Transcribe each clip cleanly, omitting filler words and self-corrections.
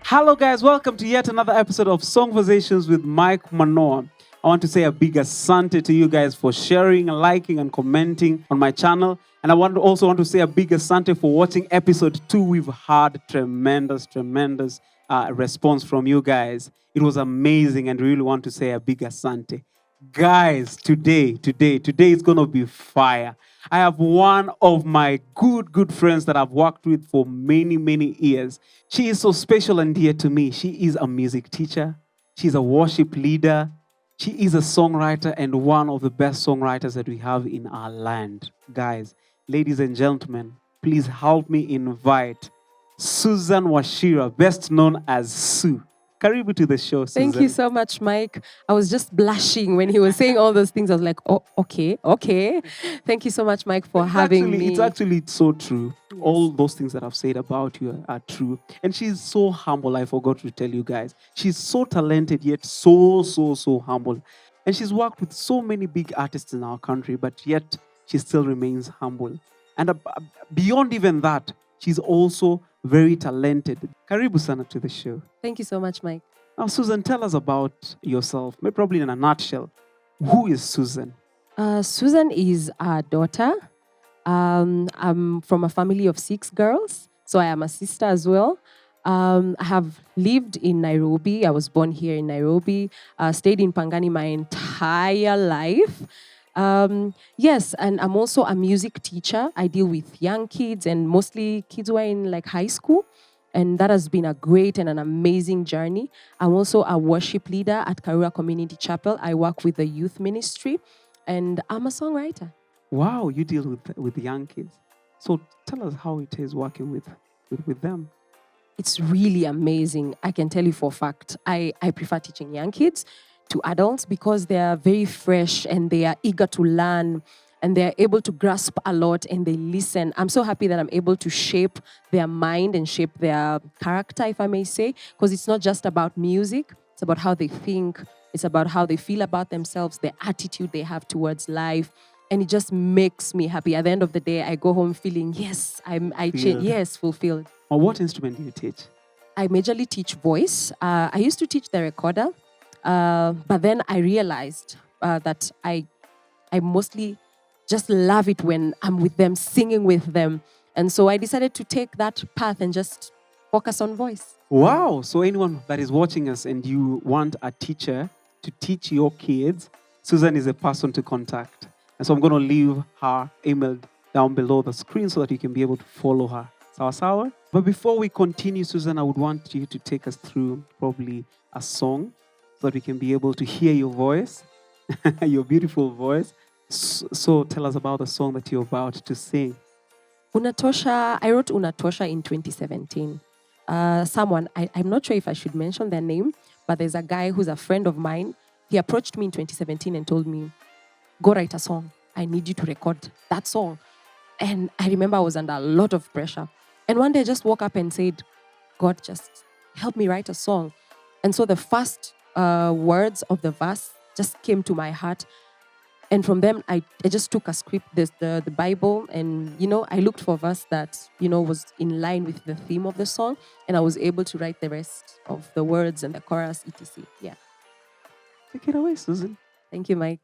Hello, guys. Welcome to yet another episode of Songversations with Manoa. I want to say a big asante to you guys for sharing, liking, and commenting on my channel. And I also want to say a big asante for watching episode 2. We've had tremendous response from you guys. It was amazing, and really want to say a big asante. Guys, today is going to be fire. I have one of my good friends that I've worked with for many years. She is so special and dear to me. She is a music teacher. She's a worship leader. She is a songwriter and one of the best songwriters that we have in our land. Guys, ladies and gentlemen, please help me invite Susan Wachira, best known as Sue. Karibu to the show, Susan. Thank you so much, Mike. I was just blushing when he was saying all those things. I was like, oh, okay. Thank you so much, Mike, for having me. It's actually so true. Yes. All those things that I've said about you are true. And she's so humble. I forgot to tell you guys. She's so talented, yet so humble. And she's worked with so many big artists in our country, but yet she still remains humble. And beyond even that, she's also very talented. Karibu sana to the show. Thank you so much, Mike. Now, Susan, tell us about yourself. Maybe probably in a nutshell. Who is Susan? Susan is our daughter. I'm from a family of 6 girls, so I am a sister as well. I have lived in Nairobi. I was born here in Nairobi. Stayed in Pangani my entire life. Yes, and I'm also a music teacher. I deal with young kids and mostly kids who are in like high school. And that has been a great and an amazing journey. I'm also a worship leader at Kerah Community Chapel. I work with the youth ministry and I'm a songwriter. Wow, you deal with young kids. So tell us how it is working with them. It's really amazing. I can tell you for a fact. I prefer teaching young kids to adults because they are very fresh and they are eager to learn and they're able to grasp a lot and they listen. I'm so happy that I'm able to shape their mind and shape their character, if I may say, because it's not just about music. It's about how they think. It's about how they feel about themselves, the attitude they have towards life. And it just makes me happy. At the end of the day, I go home feeling, yes, fulfilled. Or what instrument do you teach? I majorly teach voice. I used to teach the recorder. But then I realized that I mostly just love it when I'm with them, singing with them. And so I decided to take that path and just focus on voice. Wow. So anyone that is watching us and you want a teacher to teach your kids, Susan is a person to contact. And so I'm going to leave her email down below the screen so that you can be able to follow her. Sawa? But before we continue, Susan, I would want you to take us through probably a song, so that we can be able to hear your voice, your beautiful voice. So tell us about the song that you're about to sing. Unatosha, I wrote Unatosha in 2017. I'm not sure if I should mention their name, but there's a guy who's a friend of mine. He approached me in 2017 and told me, go write a song. I need you to record that song. And I remember I was under a lot of pressure. And one day I just woke up and said, God, just help me write a song. And so the first words of the verse just came to my heart. And from them, I just took a script, the Bible, and, I looked for a verse that, was in line with the theme of the song. And I was able to write the rest of the words and the chorus, etc. Yeah. Take it away, Susan. Thank you, Mike.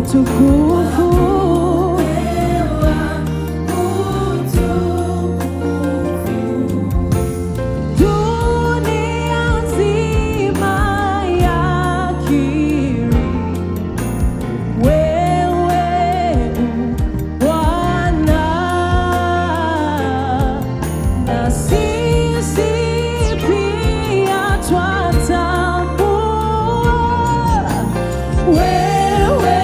utukufu. Dunia nzima yakiri wewe Bwana, na sisi pia twatambua wewe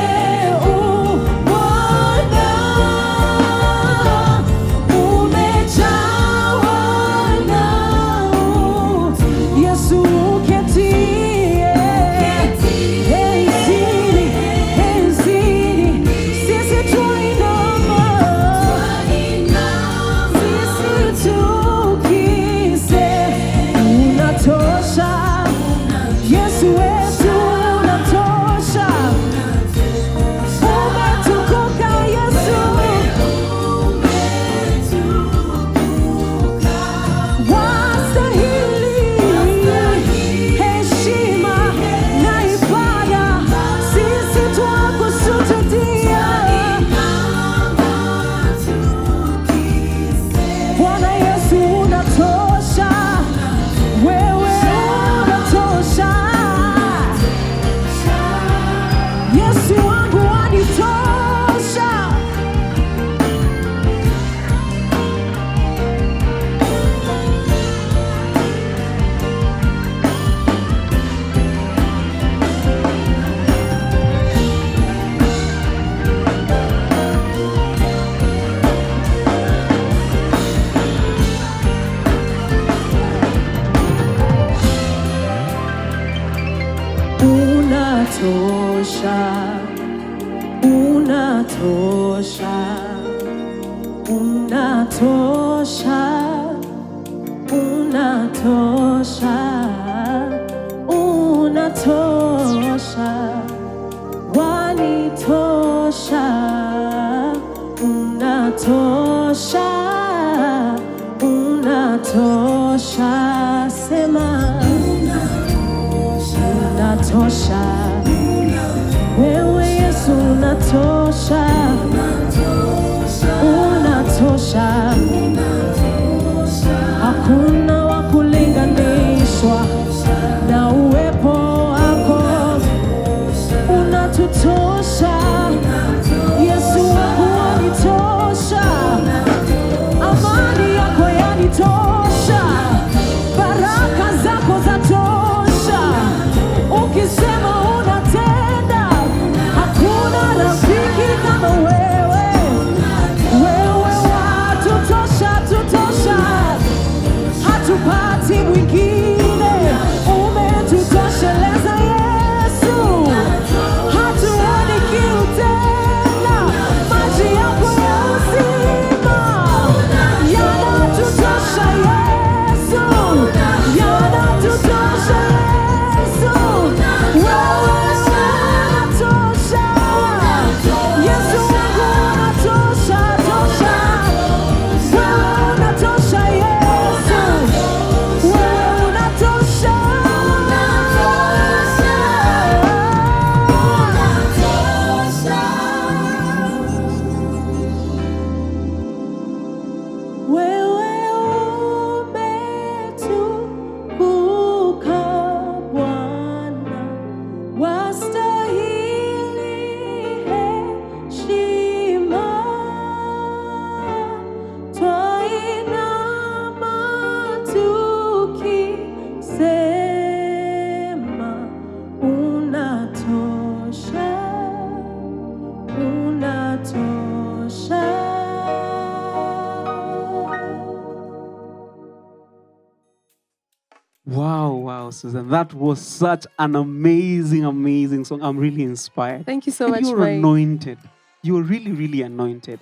Bwana, umejawa na Yesu uketie enzini, sisi twainama, sisi tukise, unatosha Yesu wetu, unatosha, umetukuka Yesu, wastahili heshima na ibada, sisi twakusujudia. Bwana Yesu unatosha, wewe unatosha, Yesu wangu wanitosha. Unatosha, unatosha, unatosha, unatosha, unatosha, wanitosha, unatosha, unatosha, sema unatosha, wewe Yesu unatosha, unatosha, hakuna wa kulinganishwa na uwepo wako, unatutosha Yesu wangu wanitosha, amani yako yanitosha, baraka zako zatosha, ukisema unatenda, hakuna rafiki kama wewe, wewe watutosha, tutosha, hatupati mwingine, umetutosheleza Yesu, hatuoni kiu tena, maji yako ya uzima yanatutosha Yesu, yanatutosha Yesu, wewe unatosha Yesu wangu unatosha, tosha, wewe unatosha Yesu, wewe unatosha. Wewe umetukuka Bwana, wastahili heshima, twainama tukisema unatosha, unatosha. Wow, Susan. That was such an amazing song. I'm really inspired. Thank you so And much, you're Mike. anointed. You're really anointed.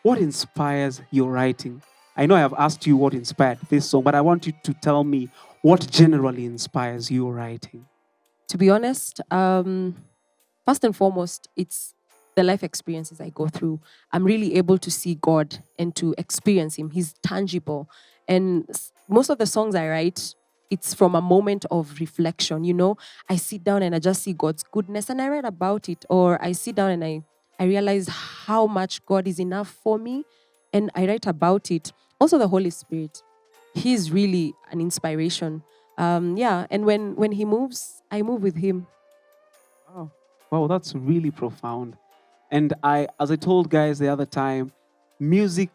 What inspires your writing? I know I have asked you what inspired this song, but I want you to tell me what generally inspires your writing. To be honest, first and foremost, it's the life experiences I go through. I'm really able to see God and to experience Him. He's tangible. And most of the songs I write, it's from a moment of reflection. I sit down and I just see God's goodness and I read about it, or I sit down and I realize how much God is enough for me and I write about it. Also, the Holy Spirit, He's really an inspiration. And when He moves, I move with Him. Wow, that's really profound. And as I told guys the other time, music,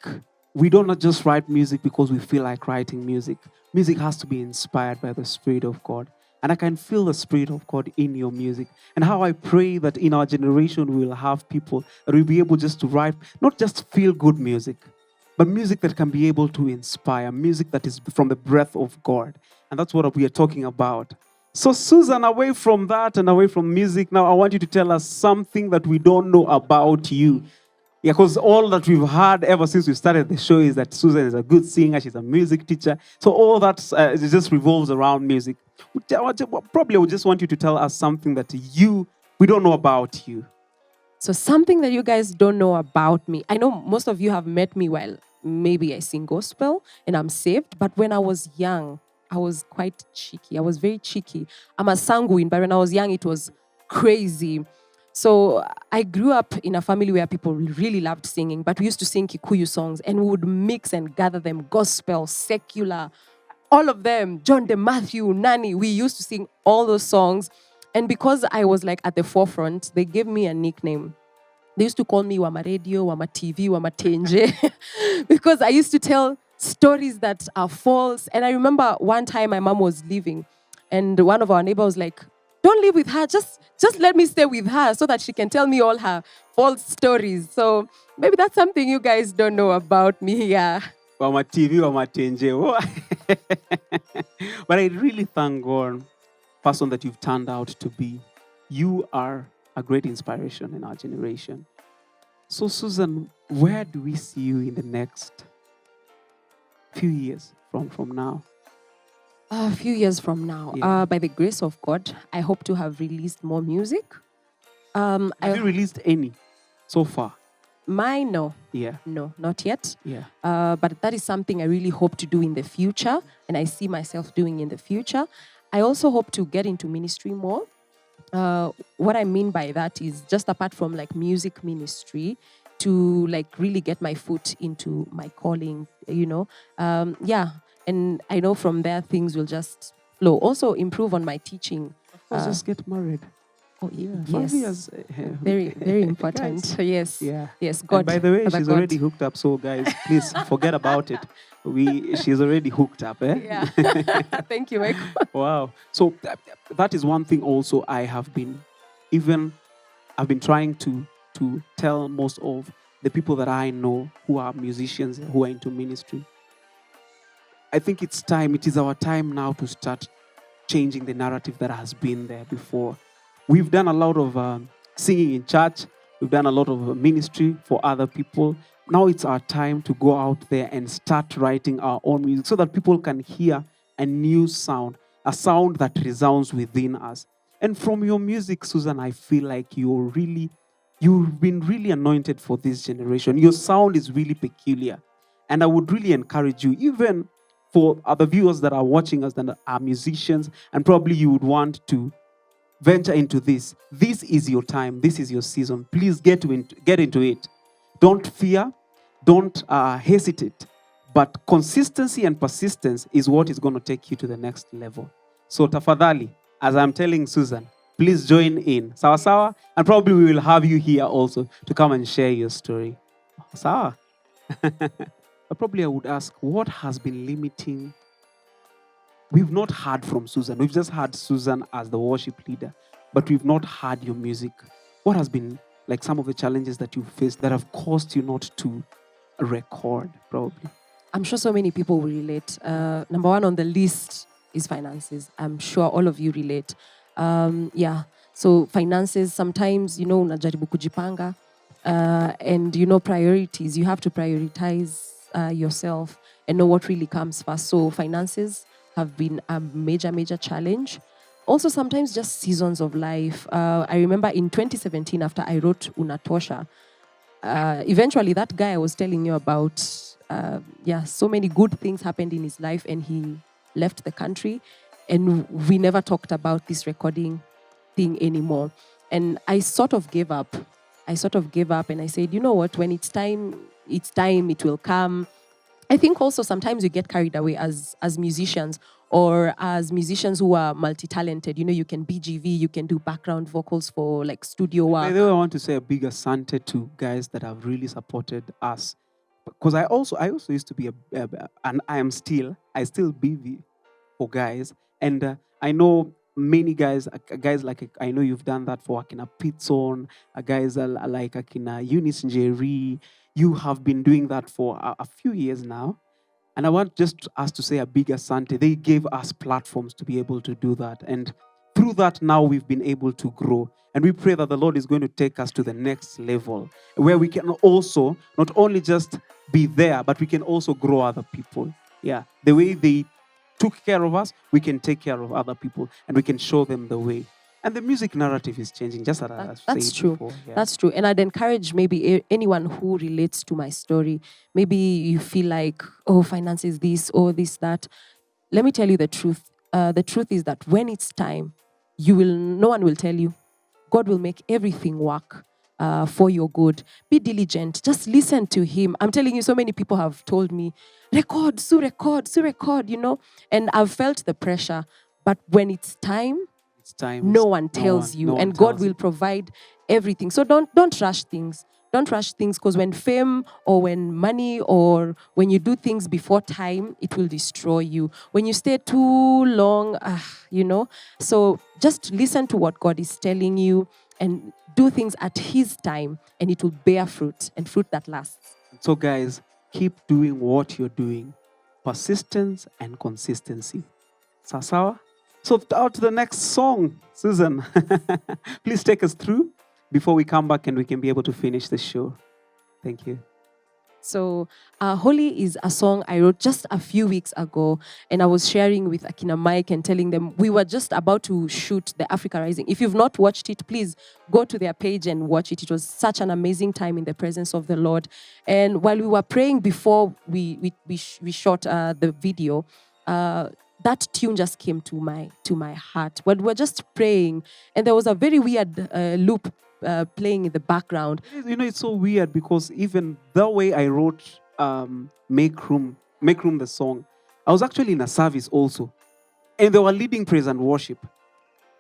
we don't not just write music because we feel like writing music. Music has to be inspired by the Spirit of God. And I can feel the Spirit of God in your music. And how I pray that in our generation we will have people that will be able just to write, not just feel good music, but music that can be able to inspire, music that is from the breath of God. And that's what we are talking about. So, Susan, away from that and away from music, now I want you to tell us something that we don't know about you. Yeah, because all that we've heard ever since we started the show is that Susan is a good singer, she's a music teacher. So all that it just revolves around music. Probably I would just want you to tell us something that we don't know about you. So something that you guys don't know about me. I know most of you have met me while maybe I sing gospel and I'm saved. But when I was young, I was quite cheeky. I was very cheeky. I'm a sanguine, but when I was young, it was crazy. So I grew up in a family where people really loved singing, but we used to sing Kikuyu songs and we would mix and gather them, gospel, secular, all of them, John de Matthew, Nani. We used to sing all those songs. And because I was like at the forefront, they gave me a nickname. They used to call me Wama Radio, Wama TV, Wama Tenje, because I used to tell stories that are false. And I remember one time my mom was leaving and one of our neighbors was like, don't live with her, just let me stay with her so that she can tell me all her false stories. So maybe that's something you guys don't know about me. Yeah. Wama TV, Wama Tenje. But I really thank God, person that you've turned out to be. You are a great inspiration in our generation. So, Susan, where do we see you in the next few years from now? A few years from now, Yeah. by the grace of God, I hope to have released more music. Have you released any so far? Mine, no. Yeah. No, not yet. Yeah. But that is something I really hope to do in the future, and I see myself doing in the future. I also hope to get into ministry more. What I mean by that is just apart from like music ministry, to like really get my foot into my calling, and I know from there things will just flow. Also improve on my teaching. Of course, just get married. Oh, Yeah, yes. 5 years. Very, very important. Yes. Yeah. Yes. God. And by the way, Father she's God. already hooked up. So guys, please forget about it. She's already hooked up. Yeah. Thank you, Michael. Wow. So that is one thing also I've been trying to tell most of the people that I know who are musicians, who are into ministry. I think it is our time now to start changing the narrative that has been there before. We've done a lot of singing in church. We've done a lot of ministry for other people. Now it's our time to go out there and start writing our own music so that people can hear a new sound, a sound that resounds within us. And from your music, Susan, I feel like you've been really anointed for this generation. Your sound is really peculiar. And I would really encourage you, even for other viewers that are watching us that are musicians, and probably you would want to venture into this. This is your time. This is your season. Please get into it. Don't fear. Don't hesitate. But consistency and persistence is what is going to take you to the next level. So tafadhali, as I'm telling Susan, please join in. Sawa sawa? And probably we will have you here also to come and share your story. Sawa? But probably I would ask, what has been limiting? We've not heard from Susan. We've just heard Susan as the worship leader, but we've not heard your music. What has been like some of the challenges that you've faced that have caused you not to record, probably? I'm sure so many people will relate. Number one on the list is finances. I'm sure all of you relate. So finances, sometimes, unajaribu kujipanga, and priorities. You have to prioritize yourself and know what really comes first. So finances have been a major challenge. Also, sometimes just seasons of life. I remember in 2017, after I wrote Unatosha, eventually that guy I was telling you about, so many good things happened in his life and he left the country. and we never talked about this recording thing anymore. And I sort of gave up. And I said, you know what, when it's time, it will come. I think also sometimes you get carried away as musicians, or as musicians who are multi-talented. You know, you can BGV, you can do background vocals for like studio work. By the way, I want to say a big asante to guys that have really supported us. Because I also used to be and I still BV for guys. And I know many guys like, I know you've done that for Akina Pitson, guys like Akina Eunice Njeri. You have been doing that for a few years now. And I want just us to say a big asante. They gave us platforms to be able to do that. And through that, now we've been able to grow. And we pray that the Lord is going to take us to the next level, where we can also not only just be there, but we can also grow other people. Yeah. The way they took care of us, we can take care of other people, and we can show them the way. And the music narrative is changing, just as I that's said true. before. Yeah. That's true. And I'd encourage maybe anyone who relates to my story. Maybe you feel like, oh, finance is this, or this, that. Let me tell you the truth. The truth is that when it's time, no one will tell you. God will make everything work for your good. Be diligent. Just listen to Him. I'm telling you, so many people have told me, record, you know. And I've felt the pressure. But when it's time, no one tells you, and God will provide everything. So don't rush things. Don't rush things, because when fame or when money or when you do things before time, it will destroy you. When you stay too long, you know. So just listen to what God is telling you and do things at His time, and it will bear fruit, and fruit that lasts. So guys, keep doing what you're doing. Persistence and consistency. Sasawa? So out to the next song, Susan. Please take us through before we come back and we can be able to finish the show. Thank you. So Holy is a song I wrote just a few weeks ago, and I was sharing with Akina Mike and telling them we were just about to shoot the Africa Rising. If you've not watched it, please go to their page and watch it. It was such an amazing time in the presence of the Lord. And while we were praying before we shot the video, that tune just came to my heart. When we were just praying, and there was a very weird loop playing in the background. You know, it's so weird because even the way I wrote Make Room the song, I was actually in a service also. And they were leading praise and worship.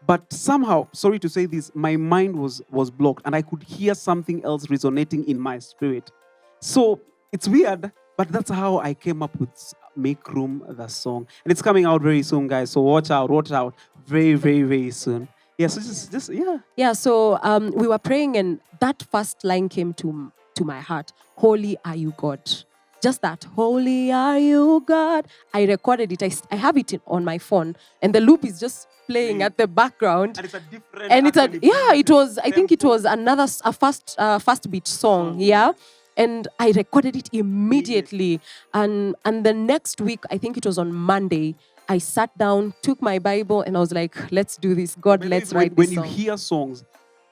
But somehow, sorry to say this, my mind was blocked and I could hear something else resonating in my spirit. So it's weird, but that's how I came up with Make Room the song. And it's coming out very soon, guys. So watch out very, very, very soon. Yeah, so just yeah. Yeah, so we were praying and that first line came to my heart. Holy are you, God. Just that. Holy are you, God. I recorded it. I have it on my phone. And the loop is just playing at the background. And it's a different... And it's it was, I think it was a fast beat song, yeah? And I recorded it immediately. And the next week, I think it was on Monday, I sat down, took my Bible, and I was like, let's do this. God, let's write this song. When you hear songs,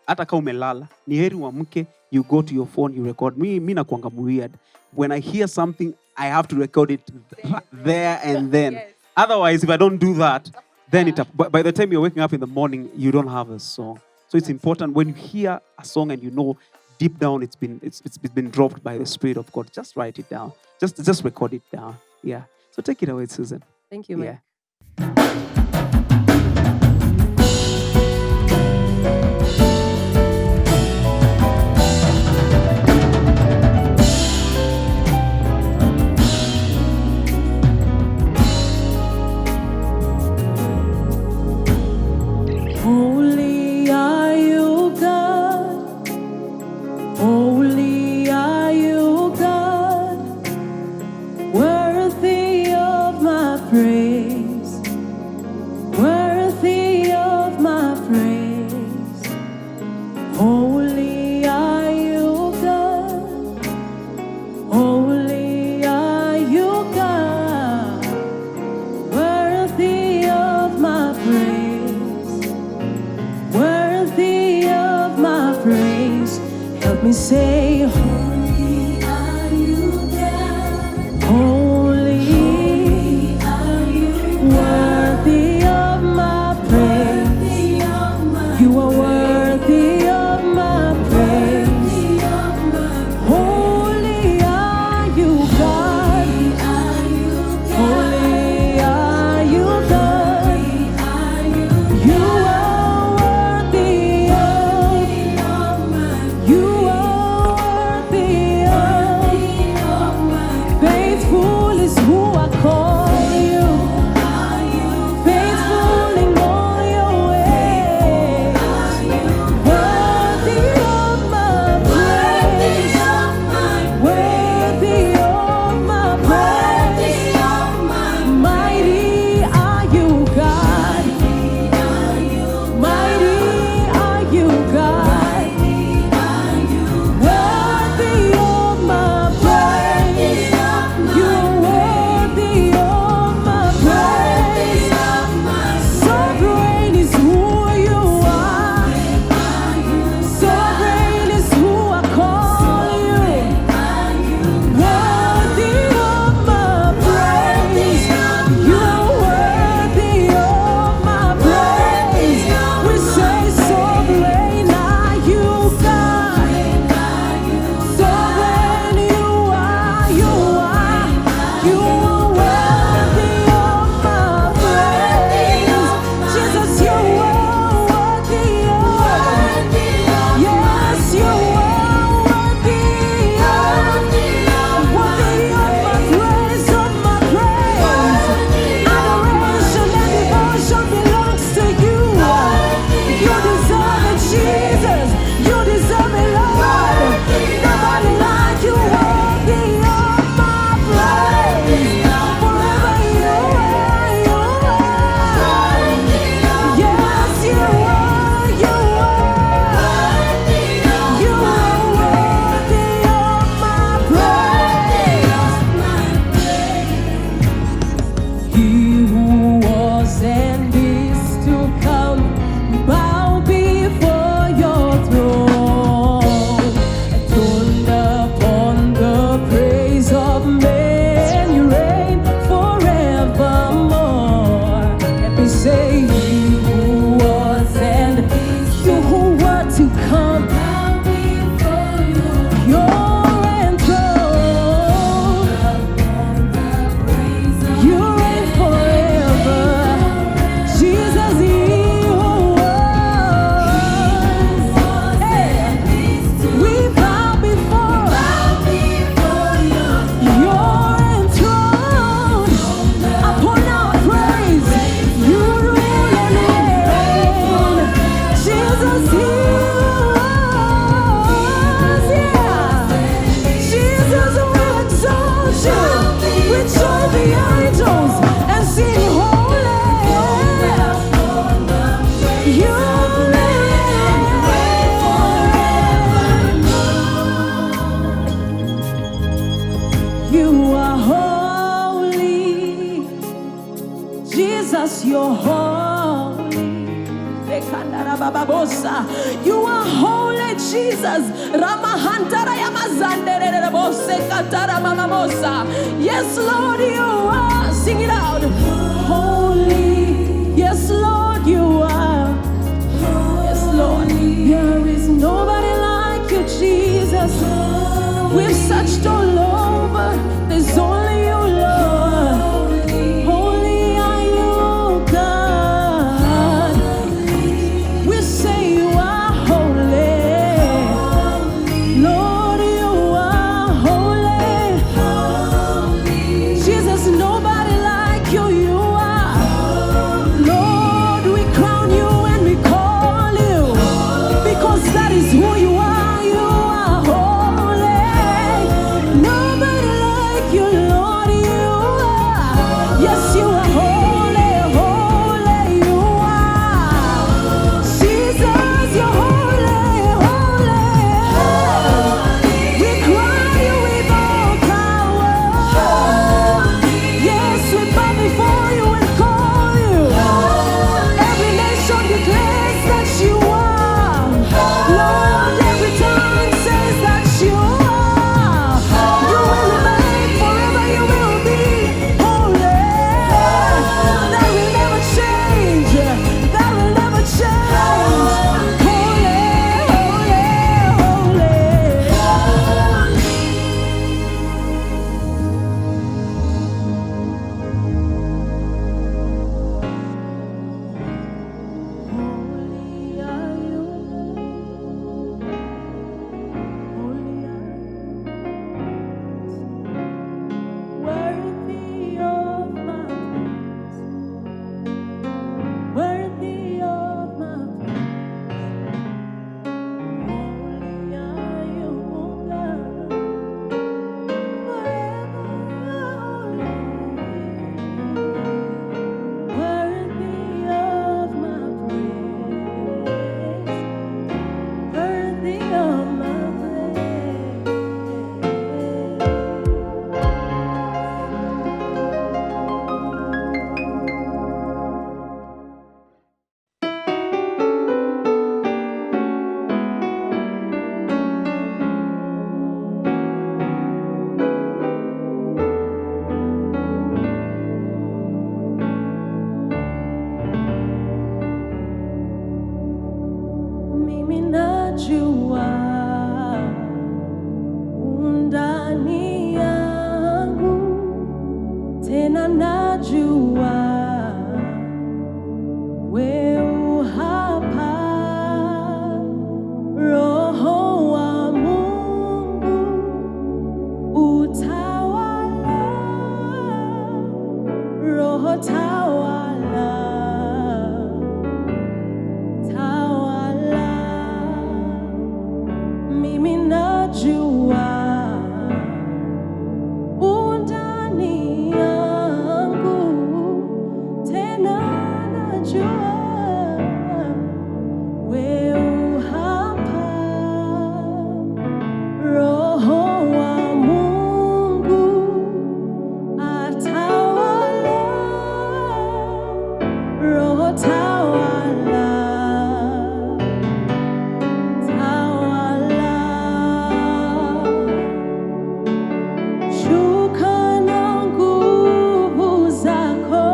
hata kama umelala, ni heri uamke, you go to your phone, you record. Me nakuanga weird. When I hear something, I have to record it there and then. Yes. Otherwise, if I don't do that, then by the time you're waking up in the morning, you don't have a song. So it's important when you hear a song and you know deep down it's been dropped by the Spirit of God. Just write it down. Just record it down. Yeah. So take it away, Susan. Thank you, man. Holy are you, God. Holy are you, God. Worthy of my praise. you're holy. You are holy, Jesus. Yes, Lord, you are. Sing it out. Holy. Yes, Lord, you are. Yes, Lord. There is nobody like you, Jesus. We've searched all over. There's only you, Lord. Holy are you, God. We say you are holy. Lord, you are holy. Jesus, nobody like you, you are. Lord, we crown you and we call you, because that is who you are. You are holy. Nobody like you, Lord, you are. Yes, you are holy, holy, you are. Jesus, you're holy, holy. We cry you with all power. Yes, we bow before you and call you. Every nation declares that you are. Lord, every tongue says that you are. You will remain forever, you will be holy. That will never change. That will never change. Holy, holy, holy are you. Holy are you. Worthy of my praise. Worthy of my praise. Holy are you, God. Forever holy. Worthy of my praise. Worthy of my praise. Mimi najua undani yangu, tena najua wewe hapa, Roho wa Mungu utawala, Roho tawala, tawala. Mimi najua undani yangu, tena najua wewe hapa, Roho wa Mungu atawala, Roho tawala, tawala. Shuka na nguvu zako,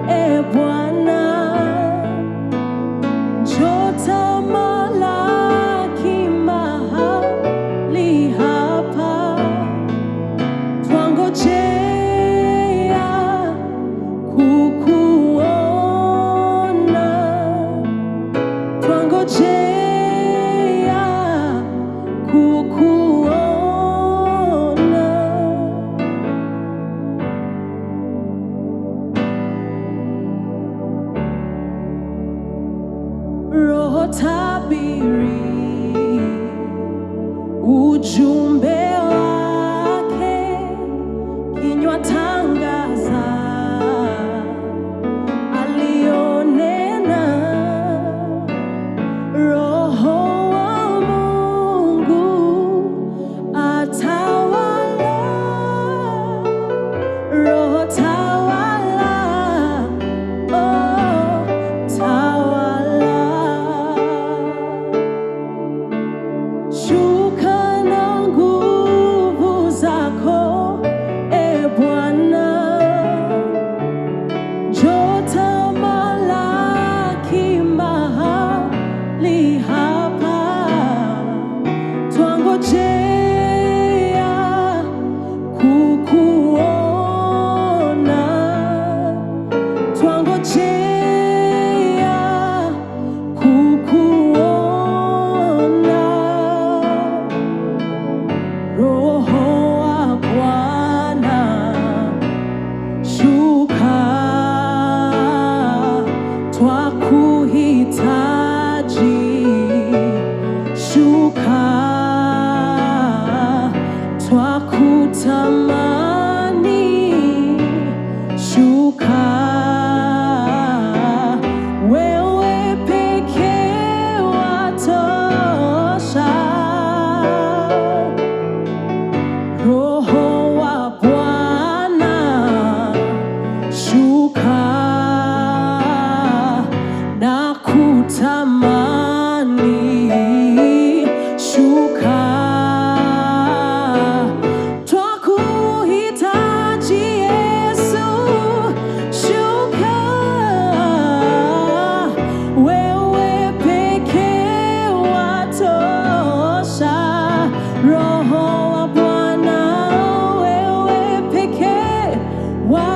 e Bwana. Njoo tamalaki mahali hapa. Twangojea kukuona. Twangojea kukuona. Roho tabiri ujumbe wake, kinywa tangaza alionena. Roho wa Mungu atawala, Roho tawala, oh.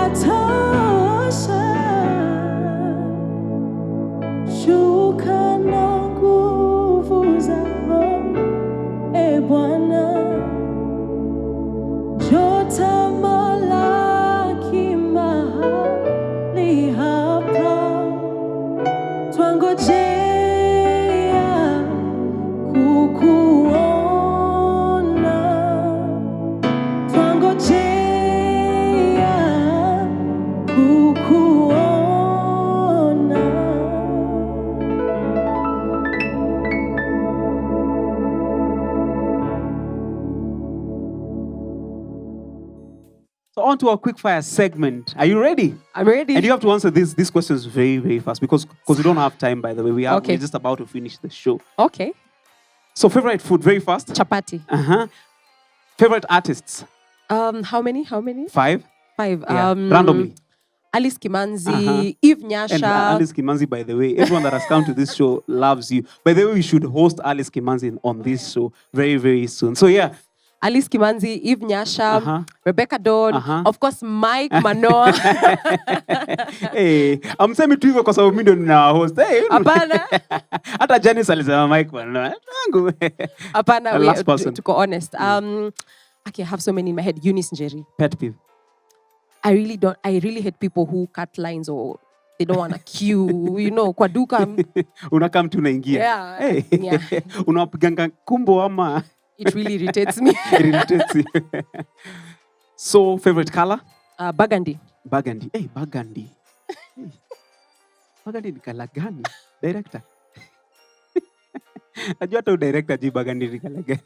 unatosha. Shuka na nguvu zako, e Bwana. Jota malaki mahali hapa, twangojea kukuona, twangojea kukuona. So on to our quick fire segment. Are you ready? I'm ready. And you have to answer these questions very, very fast because we don't have time, by the way. We're Okay. just about to finish the show. Okay. So favorite food, very fast. Chapati. Uh-huh. Favorite artists, How many? 5. 5. Yeah. Randomly. Alice Kimanzi, Uh-huh. Eve And Nyasha. Alice Kimanzi, by the way, everyone that has come to this show loves you. By the way, we should host Alice Kimanzi on this show very, very soon. So yeah, Alice Kimanzi, Eve Nyasha, Uh-huh. Rebecca Dawn, Uh-huh. of course Mike Manoa. hey, I'm saying tu hivyo kwa sababu mimi ndio nina host. Hey, Hapana. hata Janice alisema Mike bwana. Hapana, The last person. to go honest. Okay, I have so many in my head. Eunice Njeri. Pet peeve. I really hate people who cut lines or they don't want to queue, kwa duka. Unakaa mtu unaingia. Yeah. Hey. Yeah. Unawapiganga kumbo ama It really irritates me. it irritates you. So favorite color? Burgundy. Burgundy. Hey, burgundy. Hey. Burgundy ni color gani? Director. Najua hata director ji burgundy ni color gani.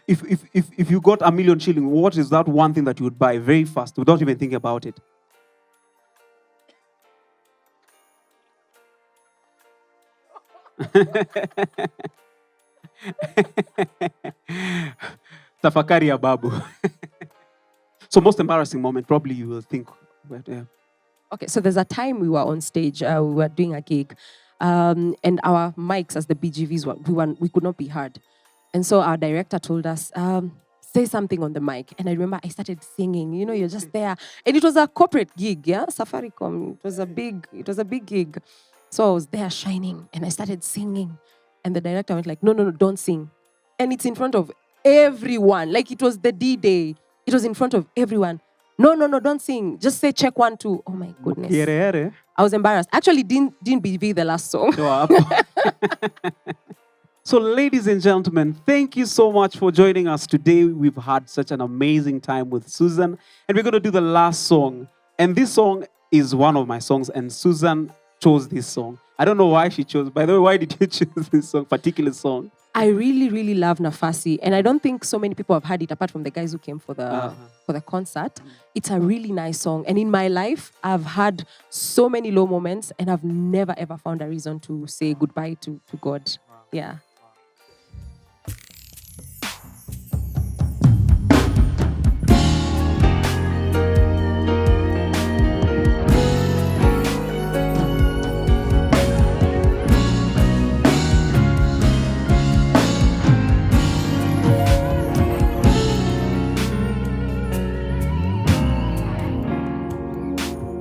If you got $1 million shilling, what is that one thing that you would buy very fast without even thinking about it? Tafakari ya babu. So most embarrassing moment, probably you will think. But, yeah. Okay, so there's a time we were on stage, we were doing a gig, and our mics as the BGVs, we could not be heard. And so our director told us, say something on the mic. And I remember I started singing, you're just there. And it was a corporate gig, yeah? Safaricom. It was a big gig. So I was there shining and I started singing. And the director went like, no, don't sing. And it's in front of everyone. Like it was the D-Day. It was in front of everyone. No, don't sing. Just say check 1, 2. Oh my goodness. Kerah. I was embarrassed. Actually, didn't BV the last song. So, ladies and gentlemen, thank you so much for joining us today. We've had such an amazing time with Susan. And we're going to do the last song. And this song is one of my songs. And Susan chose this song. I don't know why she chose. By the way, why did you choose this particular song? I really, really love Nafasi. And I don't think so many people have heard it apart from the guys who came for the concert. It's a really nice song. And in my life, I've had so many low moments and I've never, ever found a reason to say goodbye to God. Wow. Yeah.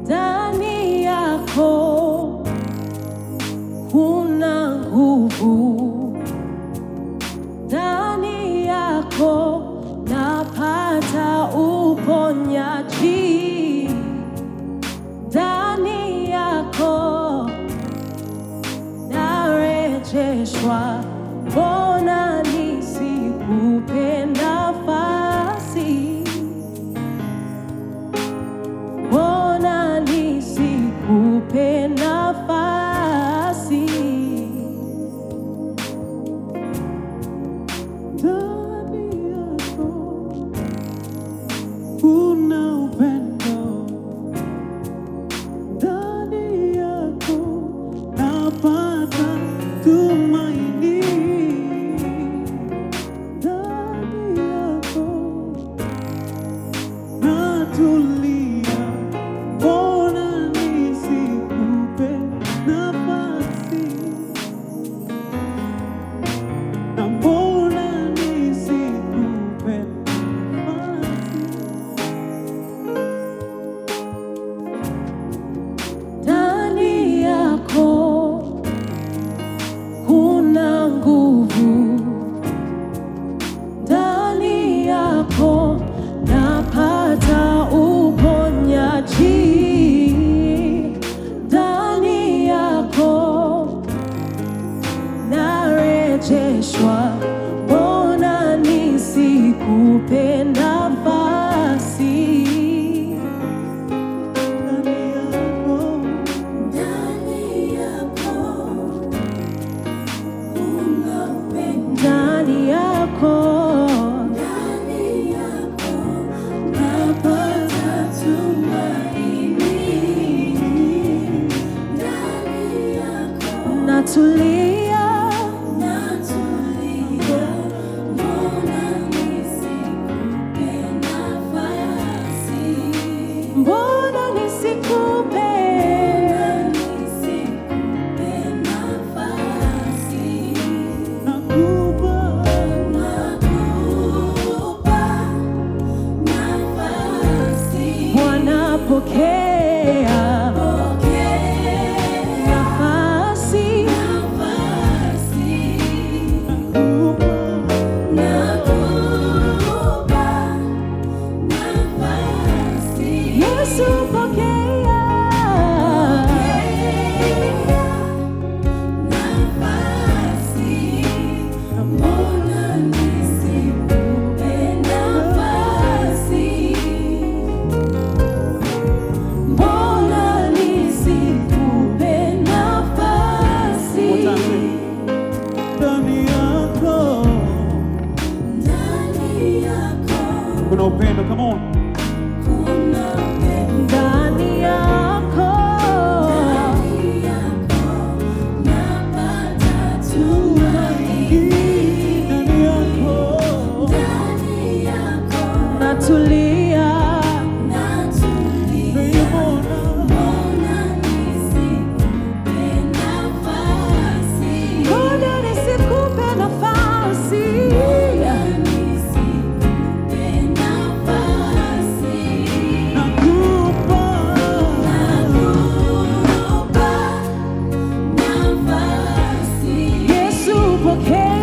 Ndani yako kuna nguvu, ndani yako napata uponyaji, ndani yako narejeshwa. Mbona nisikupe nafasi? Mbona nisikupe nafasi? natulia, mbona nisikupe Bwana, pokea nafasi, Yesu, pokea mbona nisikupe nafasi Ndani yako kuna upendo. Come on. ndani yako natulia, mbona nisikupe nafasi Yesu, pokea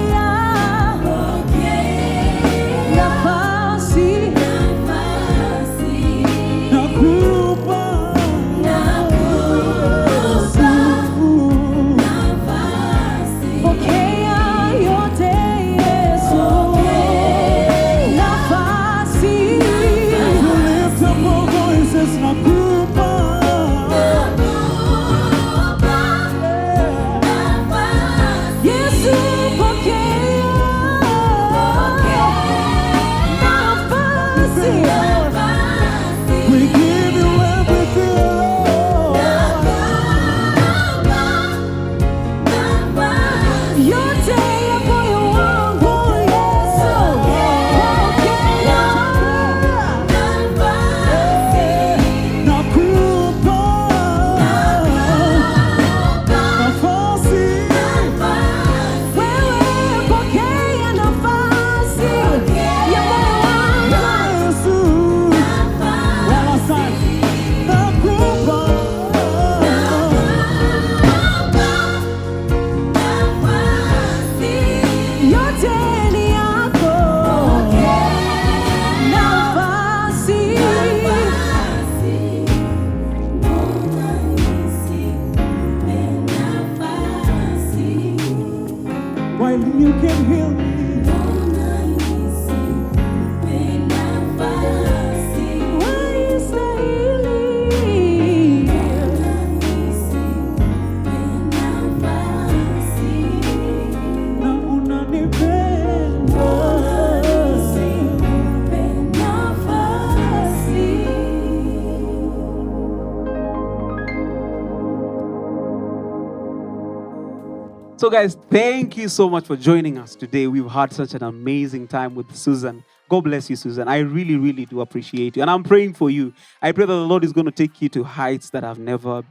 nafasi, pokea yote Yesu, nafasi, Yesu, pokea nafasi, We give you everything. yote ya moyo wangu Yesu, pokea Nakupa nafasi. wewe, pokea nafasi ya moyo wangu Yesu. One more time. Nakupa. yote ni yako, nafasi, While you can heal me. waistahili, Na unanipenda. So guys, thank you so much for joining us today. We've had such an amazing time with Susan. God bless you, Susan. I really, really do appreciate you. And I'm praying for you. I pray that the Lord is going to take you to heights that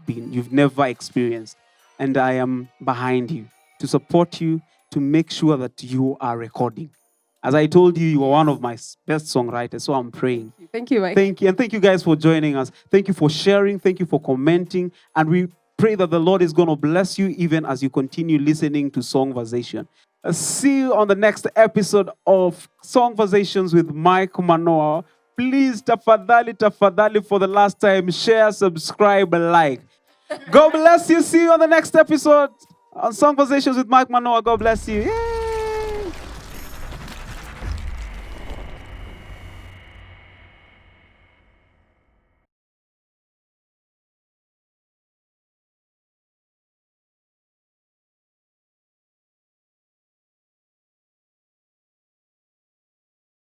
you've never experienced. And I am behind you to support you, to make sure that you are recording. As I told you, you are one of my best songwriters, so I'm praying. Thank you, Mike. Thank you. And thank you guys for joining us. Thank you for sharing. Thank you for commenting. And we pray that the Lord is going to bless you even as you continue listening to Songversation. See you on the next episode of Songversations with Manoa. Please, tafadhali, for the last time, share, subscribe, like. God bless you. See you on the next episode on Songversations with Manoa. God bless you. Yay!